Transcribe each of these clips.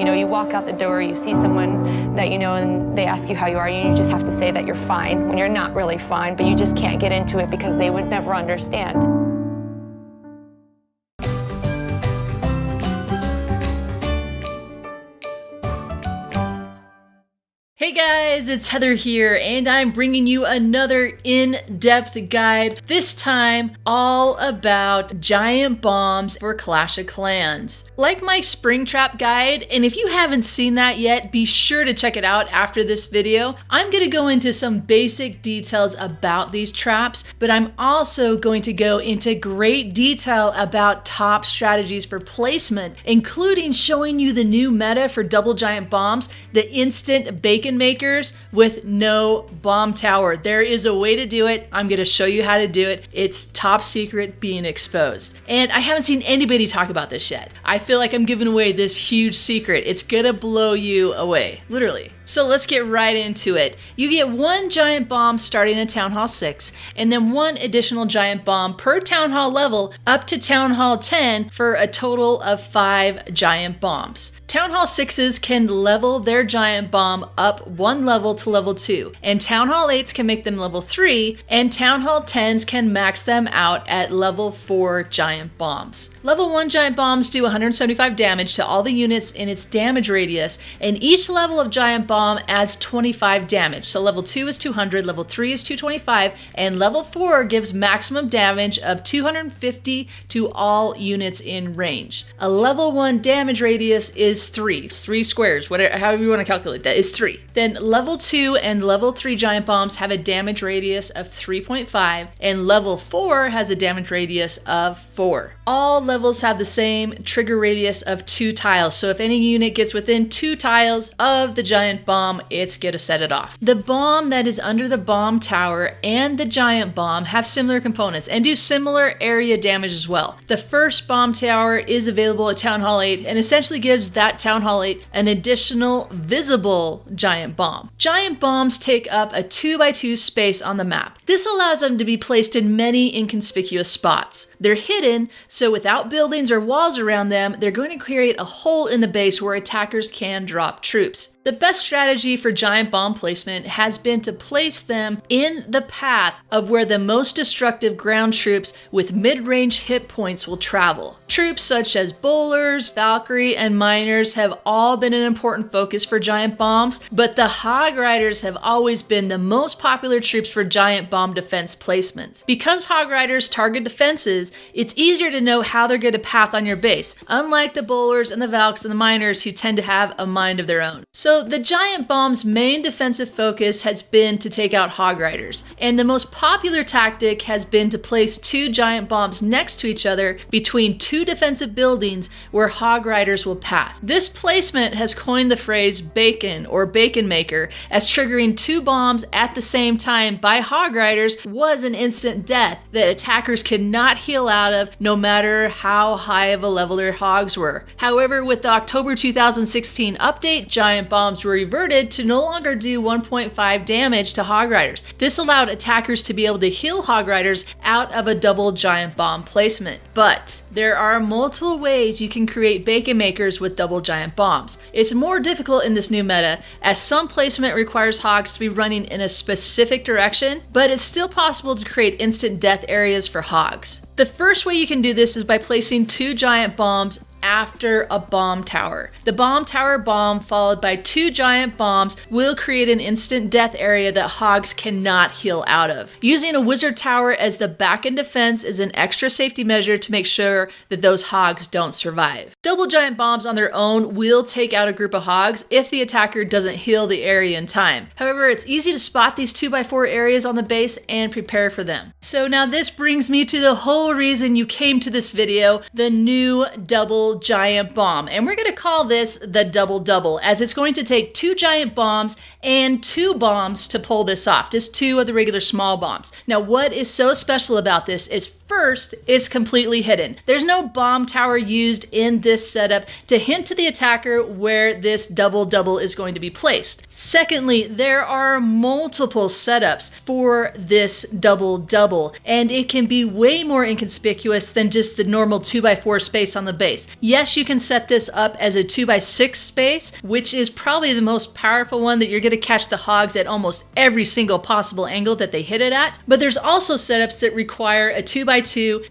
You know, you walk out the door, you see someone that you know, and they ask you how you are, and you just have to say that you're fine when you're not really fine, but you just can't get into it because they would never understand. Hey guys, it's Heather here, and I'm bringing you another in-depth guide, this time all about giant bombs for Clash of Clans. Like my Springtrap guide, and if you haven't seen that yet, be sure to check it out after this video. I'm going to go into some basic details about these traps, but I'm also going to go into great detail about top strategies for placement, including showing you the new meta for double giant bombs, the instant bacon makers with no bomb tower. There is a way to do it. I'm going to show you how to do it. It's top secret being exposed. And I haven't seen anybody talk about this yet. I feel like I'm giving away this huge secret. It's going to blow you away, literally. So let's get right into it. You get one giant bomb starting at Town Hall 6, and then one additional giant bomb per Town Hall level up to Town Hall 10 for a total of 5 giant bombs. Town Hall 6s can level their giant bomb up 1 level to level 2, and Town Hall 8s can make them level 3, and Town Hall 10s can max them out at level 4 giant bombs. Level 1 giant bombs do 175 damage to all the units in its damage radius, and each level of giant bomb adds 25 damage. So level 2 is 200, level 3 is 225, and level 4 gives maximum damage of 250 to all units in range. A level 1 damage radius is 3 squares, whatever, however you want to calculate that, is 3. Then level 2 and level 3 giant bombs have a damage radius of 3.5, and level 4 has a damage radius of 4. All levels have the same trigger radius of 2 tiles, so if any unit gets within 2 tiles of the giant bomb, it's gonna set it off. The bomb that is under the bomb tower and the giant bomb have similar components and do similar area damage as well. The first bomb tower is available at Town Hall 8 and essentially gives that Town Hall 8 an additional visible giant bomb. Giant bombs take up a 2x2 space on the map. This allows them to be placed in many inconspicuous spots. They're hidden, so without buildings or walls around them, they're going to create a hole in the base where attackers can drop troops. The best strategy for giant bomb placement has been to place them in the path of where the most destructive ground troops with mid-range hit points will travel. Troops such as bowlers, Valkyrie, and miners have all been an important focus for giant bombs, but the Hog Riders have always been the most popular troops for giant bomb defense placements. Because Hog Riders target defenses, it's easier to know how they're going to path on your base, unlike the bowlers and the Valks and the miners who tend to have a mind of their own. So the giant bomb's main defensive focus has been to take out Hog Riders, and the most popular tactic has been to place 2 giant bombs next to each other between 2 defensive buildings where Hog Riders will path. This placement has coined the phrase bacon or bacon maker, as triggering 2 bombs at the same time by Hog Riders was an instant death that attackers could not heal out of no matter how high of a level their hogs were. However, with the October 2016 update, giant bombs were reverted to no longer do 1.5 damage to Hog Riders. This allowed attackers to be able to heal Hog Riders out of a double giant bomb placement. But there are multiple ways you can create bacon makers with double giant bombs. It's more difficult in this new meta, as some placement requires hogs to be running in a specific direction, but it's still possible to create instant death areas for hogs. The first way you can do this is by placing 2 giant bombs after a bomb tower. The bomb tower bomb followed by 2 giant bombs will create an instant death area that hogs cannot heal out of. Using a wizard tower as the back-end defense is an extra safety measure to make sure that those hogs don't survive. Double giant bombs on their own will take out a group of hogs if the attacker doesn't heal the area in time. However, it's easy to spot these 2x4 areas on the base and prepare for them. So now this brings me to the whole reason you came to this video, the new double giant bomb. And we're going to call this the double, as it's going to take 2 giant bombs and 2 bombs to pull this off, just 2 of the regular small bombs. Now, what is so special about this is, First, it's completely hidden. There's no bomb tower used in this setup to hint to the attacker where this double-double is going to be placed. Secondly, there are multiple setups for this double-double, and it can be way more inconspicuous than just the normal 2x4 space on the base. Yes, you can set this up as a 2x6 space, which is probably the most powerful one that you're going to catch the hogs at almost every single possible angle that they hit it at. But there's also setups that require a 2x2,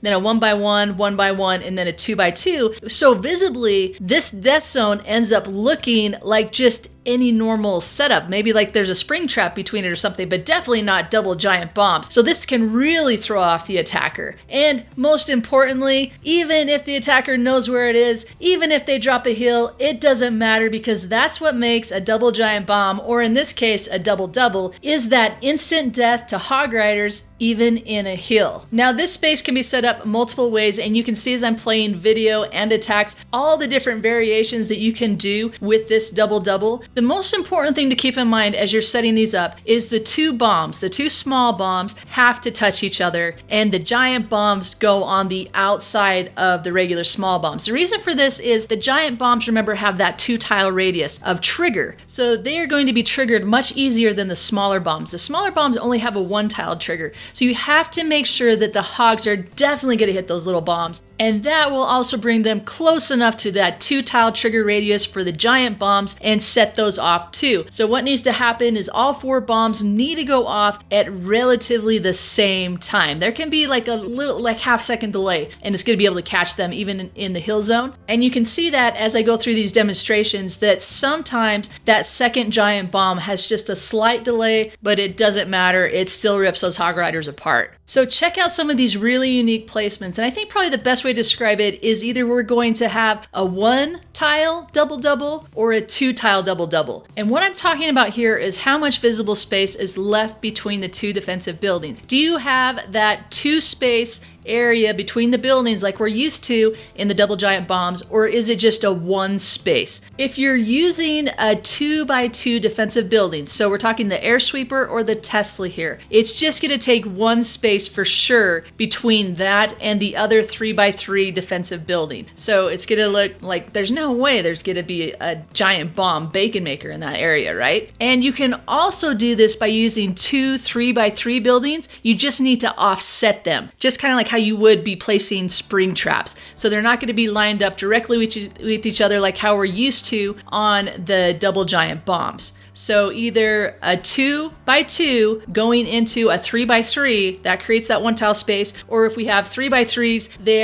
then a 1x1, 1x1, and then a 2x2. So visibly, this death zone ends up looking like just any normal setup. Maybe like there's a spring trap between it or something, but definitely not double giant bombs. So this can really throw off the attacker. And most importantly, even if the attacker knows where it is, even if they drop a hill, it doesn't matter, because that's what makes a double giant bomb, or in this case, a double-double, is that instant death to hog riders even in a hill. Now this space can be set up multiple ways, and you can see as I'm playing video and attacks all the different variations that you can do with this double-double. The most important thing to keep in mind as you're setting these up is the two bombs, the two small bombs, have to touch each other, and the giant bombs go on the outside of the regular small bombs. The reason for this is the giant bombs, remember, have that 2-tile radius of trigger, so they are going to be triggered much easier than the smaller bombs. The smaller bombs only have a 1-tile trigger, so you have to make sure that the hogs are definitely going to hit those little bombs, and that will also bring them close enough to that 2-tile trigger radius for the giant bombs and set those off too. So what needs to happen is all 4 bombs need to go off at relatively the same time. There can be like a little, like half-second delay, and it's going to be able to catch them even in the hill zone. And you can see that as I go through these demonstrations, that sometimes that second giant bomb has just a slight delay, but it doesn't matter. It still rips those hog riders apart. So check out some of these really unique placements. And I think probably the best way to describe it is either we're going to have a 1-tile double-double or a 2-tile double-double. And what I'm talking about here is how much visible space is left between the two defensive buildings. Do you have that 2-space area between the buildings like we're used to in the double giant bombs, or is it just a 1 space? If you're using a 2x2 defensive building, so we're talking the air sweeper or the Tesla here, it's just going to take 1 space for sure between that and the other 3x3 defensive building. So it's going to look like there's no way there's going to be a giant bomb bacon maker in that area, right? And you can also do this by using 2 3x3 buildings. You just need to offset them, just kind of like how you would be placing spring traps. So they're not going to be lined up directly with each other like how we're used to on the double giant bombs. So either a 2x2 going into a 3x3, that creates that 1-tile space, or if we have 3x3s, they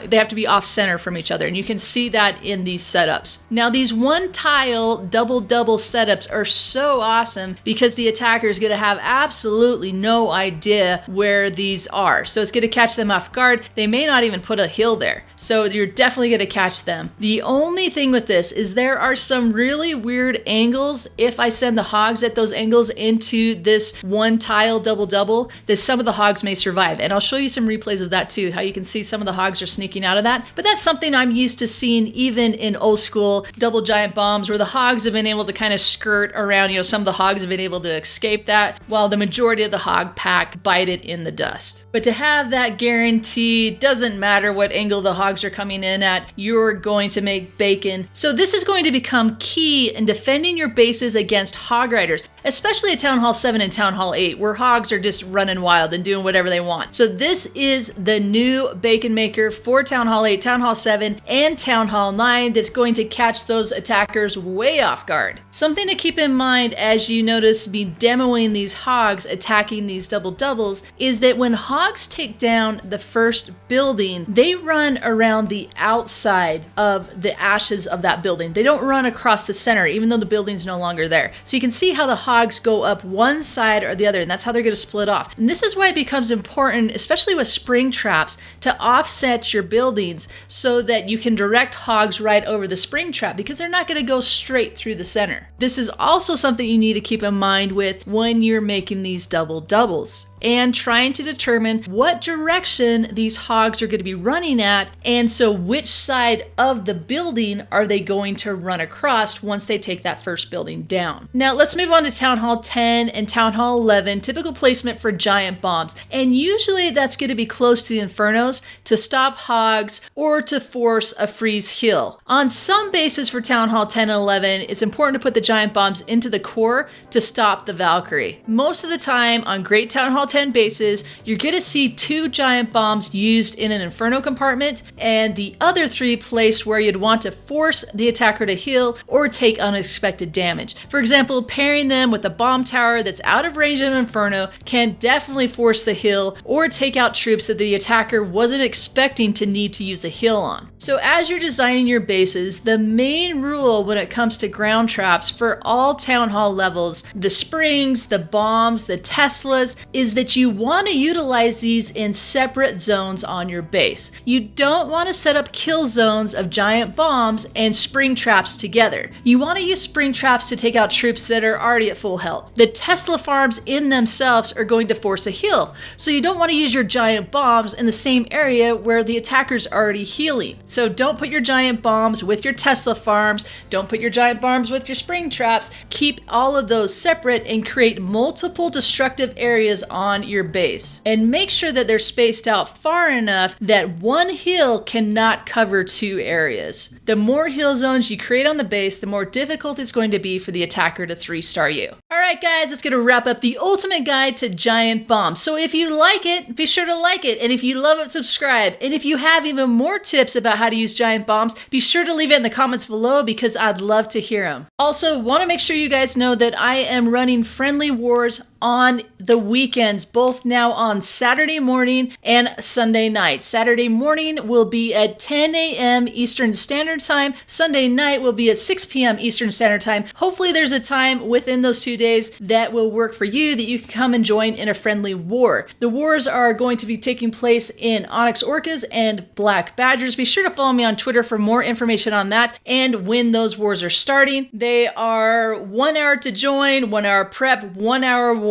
have to be off center from each other. And you can see that in these setups. Now these 1-tile double-double setups are so awesome because the attacker is going to have absolutely no idea where these are. So it's going to catch them off guard. They may not even put a hill there. So you're definitely going to catch them. The only thing with this is there are some really weird angles. If I send the hogs at those angles into this 1-tile double-double, that some of the hogs may survive. And I'll show you some replays of that too, how you can see some of the hogs are sneaking out of that. But that's something I'm used to seeing even in old school double giant bombs, where the hogs have been able to kind of skirt around. Some of the hogs have been able to escape that, while the majority of the hog pack bite it in the dust. But to have that guarantee, doesn't matter what angle the hogs are coming in at, you're going to make bacon. So this is going to become key in defending your bases against hog riders, especially at Town Hall 7 and Town Hall 8, where hogs are just running wild and doing whatever they want. So this is the new bacon maker for Town Hall 8, Town Hall 7, and Town Hall 9 that's going to catch those attackers way off guard. Something to keep in mind as you notice me demoing these hogs attacking these double-doubles is that when hogs take down the first building, they run around the outside of the ashes of that building. They don't run across the center, even though the building's no longer there. So you can see how the hogs go up one side or the other, and that's how they're going to split off. And this is why it becomes important, especially with spring traps, to offset your buildings so that you can direct hogs right over the spring trap, because they're not going to go straight through the center. This is also something you need to keep in mind with when you're making these double doubles. and trying to determine what direction these hogs are going to be running at, and so which side of the building are they going to run across once they take that first building down. Now let's move on to Town Hall 10 and Town Hall 11, typical placement for giant bombs. And usually that's going to be close to the infernos to stop hogs or to force a freeze hill. On some bases for Town Hall 10 and 11, it's important to put the giant bombs into the core to stop the Valkyrie. Most of the time on great Town Hall 10 bases, you're going to see 2 giant bombs used in an inferno compartment and the other 3 placed where you'd want to force the attacker to heal or take unexpected damage. For example, pairing them with a bomb tower that's out of range of an inferno can definitely force the heal or take out troops that the attacker wasn't expecting to need to use a heal on. So as you're designing your bases, the main rule when it comes to ground traps for all Town Hall levels, the springs, the bombs, the Teslas, is that you want to utilize these in separate zones on your base. You don't want to set up kill zones of giant bombs and spring traps together. You want to use spring traps to take out troops that are already at full health. The Tesla farms in themselves are going to force a heal, so you don't want to use your giant bombs in the same area where the attacker's already healing. So don't put your giant bombs with your Tesla farms, don't put your giant bombs with your spring traps. Keep all of those separate and create multiple destructive areas on your base. And make sure that they're spaced out far enough that one hill cannot cover 2 areas. The more hill zones you create on the base, the more difficult it's going to be for the attacker to 3-star you. Alright guys, that's going to wrap up the ultimate guide to giant bombs. So if you like it, be sure to like it. And if you love it, subscribe. And if you have even more tips about how to use giant bombs, be sure to leave it in the comments below because I'd love to hear them. Also, want to make sure you guys know that I am running Friendly Wars on the weekends, both now on Saturday morning and Sunday night. Saturday morning will be at 10 a.m. Eastern Standard Time. Sunday night will be at 6 p.m. Eastern Standard Time. Hopefully there's a time within those 2 days that will work for you that you can come and join in a friendly war. The wars are going to be taking place in Onyx Orcas and Black Badgers. Be sure to follow me on Twitter for more information on that and when those wars are starting. They are 1 hour to join, 1 hour prep, 1 hour war.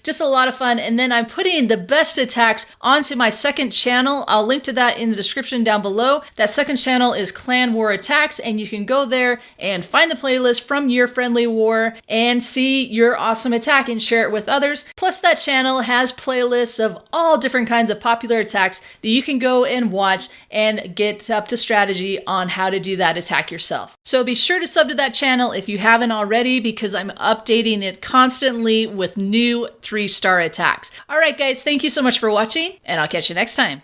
Just a lot of fun. And then I'm putting the best attacks onto my second channel. I'll link to that in the description down below. That second channel is Clan War Attacks, and you can go there and find the playlist from your friendly war and see your awesome attack and share it with others. Plus that channel has playlists of all different kinds of popular attacks that you can go and watch and get up to strategy on how to do that attack yourself. So be sure to sub to that channel if you haven't already because I'm updating it constantly with new 3-star attacks. All right, guys, thank you so much for watching, and I'll catch you next time.